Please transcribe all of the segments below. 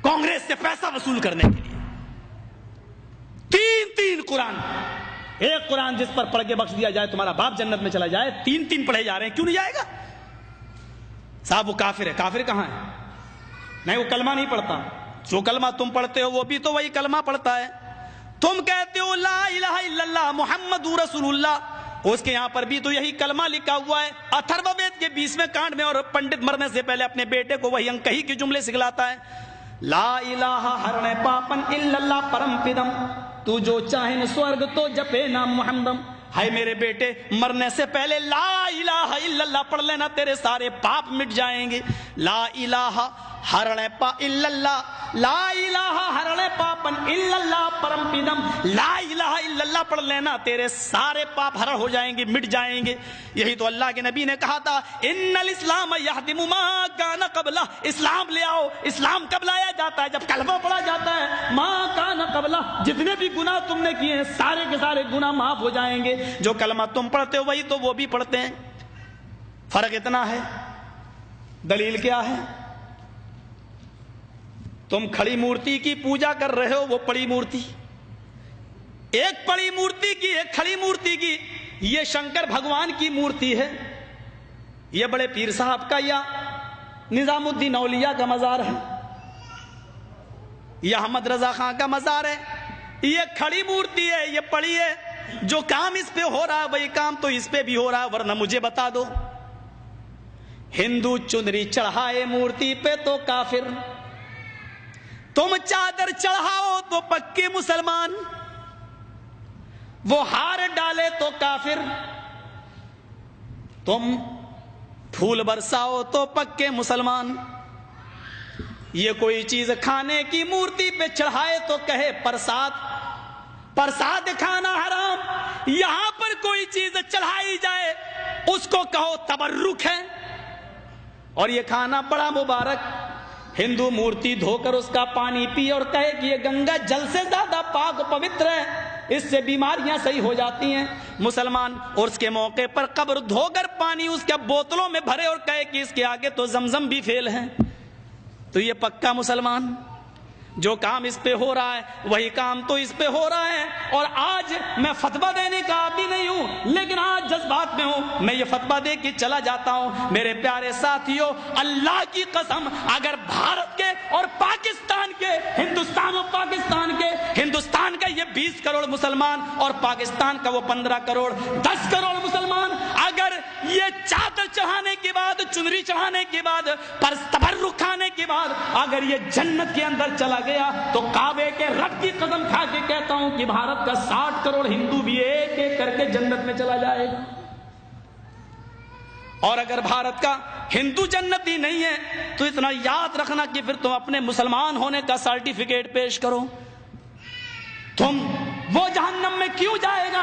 कांग्रेस से पैसा वसूल करने के लिए। तीन कुरान, एक कुरान जिस पर पढ़ के बख्श दिया जाए तुम्हारा बाप जन्नत में चला जाए, तीन पढ़े जा रहे हैं, क्यों नहीं जाएगा? साहब वो काफिर है। काफिर कहां है? नहीं, वो कलमा नहीं पढ़ता। जो कलमा तुम पढ़ते हो वो भी तो वही कलमा पढ़ता है। तुम कहते हो ला इलाहा इल्लल्लाह मुहम्मदुर रसूलुल्लाह, उसके यहां पर भी तो यही कलमा लिखा हुआ है। अथर्ववेद के 20वें कांड में, और पंडित मरने से पहले अपने बेटे को वही अंक ही के जुमले सिखलाता है, ला इलाहा हरणे पापन इल्लल्लाह परम पिदम, तू जो चाहे न स्वर्ग तो जपे नाम मुहम्मदम। हाय मेरे बेटे, मरने से पहले ला इलाहा इल्लल्लाह पढ़ लेना, तेरे सारे पाप मिट जाएंगे। ला इलाहा हरणे पा इल्लल्लाह, ला इलाहा हरणे पापन इल्लल्लाह परम पिदम, ला इलाहा इल्लल्लाह पढ़ लेना, तेरे सारे पाप हरण हो जाएंगे, मिट जाएंगे। यही तो अल्लाह के नबी ने कहा था, इन्नल इस्लाम यहदिमु मा कान क़ब्ला, इस्लाम ले आओ। इस्लाम कब लाया जाता है? जब कलमा पढ़ा जाता है। मा कान क़ब्ला, जितने भी गुनाह तुमने किए हैं सारे के सारे गुनाह माफ हो जाएंगे। जो कलमा तुम पढ़ते हो वही तो वो भी पढ़ते हैं। फर्क इतना है। दलील क्या है? तुम खड़ी मूर्ति की पूजा कर रहे हो, वो पड़ी मूर्ति, एक पड़ी मूर्ति की, एक खड़ी मूर्ति की। ये शंकर भगवान की मूर्ति है, ये बड़े पीर साहब का या निजामुद्दीन औलिया का मजार है, यह अहमद रजा खां का मजार है। ये खड़ी मूर्ति है, ये पड़ी है। जो काम इस पे हो रहा है वही काम तो इस पे भी हो रहा है। वरना मुझे बता दो, हिंदू चुनरी चढ़ाए मूर्ति पे तो काफिर, तुम चादर चढ़ाओ तो पक्के मुसलमान, वो हार डाले तो काफिर, तुम फूल बरसाओ तो पक्के मुसलमान। ये कोई चीज खाने की मूर्ति पे चढ़ाए तो कहे प्रसाद, प्रसाद खाना हराम। यहां पर कोई चीज चढ़ाई जाए उसको कहो तबर्रुक है, और ये खाना बड़ा मुबारक। हिंदू मूर्ति धोकर उसका पानी पी और कहे कि ये गंगा जल से ज्यादा पाक पवित्र है, इससे बीमारियां सही हो जाती हैं। मुसलमान और उसके मौके पर कब्र धोकर पानी उसके बोतलों में भरे और कहे कि इसके आगे तो जमजम भी फेल है, तो ये पक्का मुसलमान। जो काम इस पे हो रहा है वही काम तो इस पे हो रहा है। और आज मैं फतवा देने का आदी नहीं हूं, लेकिन आज जज्बात में हूं, मैं ये फतवा दे के चला जाता हूं। मेरे प्यारे साथियों, अल्लाह की कसम, अगर भारत के और पाकिस्तान के, हिंदुस्तान और पाकिस्तान के, हिंदुस्तान का ये 20 करोड़ मुसलमान और पाकिस्तान का वो 15 करोड़ 10 करोड़ मुसलमान, अगर ये चादर चढ़ाने के बाद, चुनरी चढ़ाने के बाद, पर तबर्रुक खाने के बाद अगर ये जन्नत के अंदर चला गया, तो काबे के रब की कसम खा के कहता हूं कि भारत का 60 करोड़ हिंदू भी एक एक करके जन्नत में चला जाएगा। और अगर भारत का हिंदू जन्नती नहीं है तो इतना याद रखना कि फिर तुम अपने मुसलमान होने का सर्टिफिकेट पेश करो। तुम वो जहन्नम में क्यों जाएगा?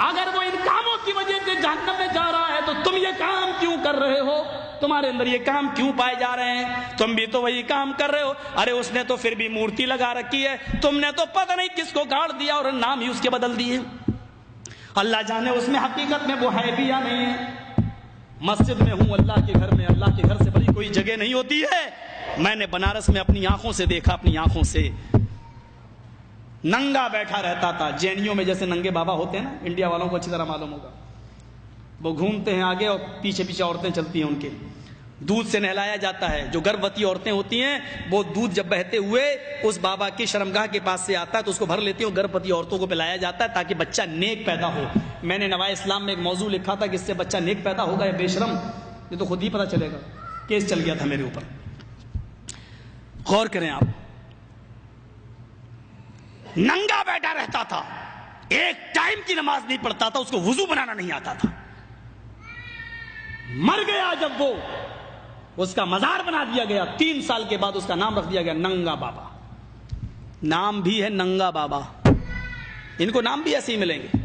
अगर वो इन कामों की वजह से जहन्नम में जा रहा है तो तुम ये काम क्यों कर रहे हो? तुम्हारे अंदर ये काम क्यों पाए जा रहे हैं? तुम भी तो वही काम कर रहे हो। अरे उसने तो फिर भी मूर्ति लगा रखी है, तुमने तो पता नहीं किसको गाड़ दिया और नाम ही उसके बदल दिए। अल्लाह जाने उसमें हकीकत में वो है भी या नहीं है। मस्जिद में हूं, अल्लाह के घर में, अल्लाह के घर से बड़ी कोई जगह नहीं होती है। मैंने बनारस में अपनी आंखों से देखा, अपनी आंखों से, नंगा बैठा रहता था। जेएनयू में जैसे नंगे बाबा होते हैं ना, इंडिया वालों को अच्छी तरह मालूम होगा, वो घूमते हैं आगे और पीछे पीछे औरतें चलती हैं, उनके दूध से नहलाया जाता है। जो गर्भवती औरतें होती हैं वो दूध जब बहते हुए उस बाबा की शर्मगाह के पास से आता है तो उसको भर लेती हैं, गर्भवती औरतों को पिलाया जाता है ताकि बच्चा नेक पैदा हो। मैंने नवाए इस्लाम में एक मौजू लिखा था कि इससे बच्चा नेक पैदा होगा या बेशरम, ये तो खुद ही पता चलेगा। केस चल गया था मेरे ऊपर। गौर करें आप, नंगा बैठा रहता था, एक टाइम की नमाज नहीं पढ़ता था, उसको वुजू बनाना नहीं आता था। मर गया जब वो, उसका मजार बना दिया गया। 3 साल के बाद उसका नाम रख दिया गया नंगा बाबा। नाम भी है नंगा बाबा। इनको नाम भी ऐसे ही मिलेंगे,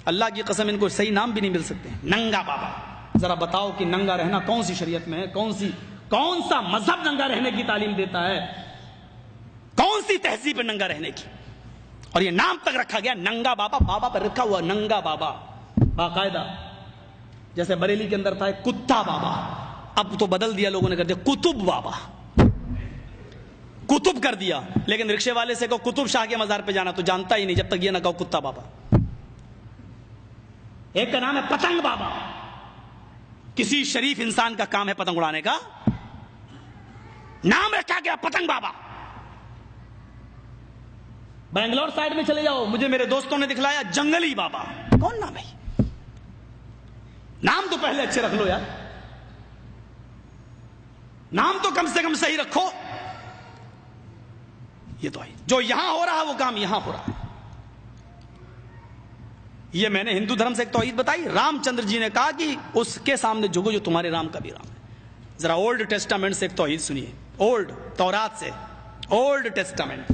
अल्लाह की कसम इनको सही नाम भी नहीं मिल सकते। नंगा बाबा, जरा बताओ कि नंगा रहना कौन सी शरीयत में है? कौन सा मजहब नंगा रहने की तालीम देता है? कौन सी तहजीब है नंगा रहने की? और ये नाम तक रखा गया नंगा बाबा। बाबा पर रखा हुआ नंगा बाबा बाकायदा। जैसे बरेली के अंदर था कुत्ता बाबा, अब तो बदल दिया लोगों ने, कर दिया कुतुब बाबा। کتب کر دیا. لیکن رکشے والے سے کہو کتب شاہ کے مزار پہ جانا تو جانتا ہی نہیں جب تک یہ نہ کہو کتا بابا. ایک کا نام ہے پتنگ بابا. کسی شریف انسان کا کام ہے پتنگ اڑانے کا؟ نام رکھا گیا پتنگ بابا. بنگلور سائڈ میں چلے جاؤ, مجھے میرے دوستوں نے دکھلایا جنگلی بابا. کون نام ہے؟ نام تو پہلے اچھے رکھ لو یار, نام تو کم سے کم صحیح رکھو. یہ تو جو یہاں ہو رہا ہے وہ کام یہاں ہو رہا ہے. یہ میں نے ہندو دھرم سے ایک توحید بتائی. رام چندر جی نے کہا کہ اس کے سامنے جھکو جو تمہارے رام کا بھی رام ہے. ذرا اولڈ ٹیسٹامنٹ سے ایک توحید سنیے, اولڈ تورات سے, اولڈ ٹیسٹامنٹ.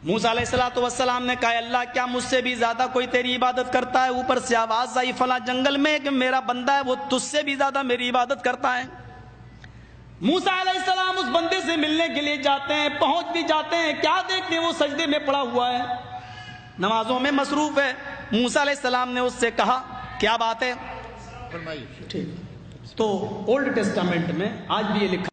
موسیٰ علیہ السلام نے کہا اللہ کیا مجھ سے بھی زیادہ کوئی تیری عبادت کرتا ہے؟ اوپر سے آواز آئی فلاں جنگل میں کہ میرا بندہ ہے وہ تجھ سے بھی زیادہ میری عبادت کرتا ہے. موسیٰ علیہ السلام اس بندے سے ملنے کے لیے جاتے ہیں, پہنچ بھی جاتے ہیں, کیا دیکھتے ہیں وہ سجدے میں پڑا ہوا ہے, نمازوں میں مصروف ہے. موسیٰ علیہ السلام نے اس سے کہا کیا بات ہے؟ ٹھیک. تو اولڈ ٹیسٹامنٹ میں آج بھی یہ لکھا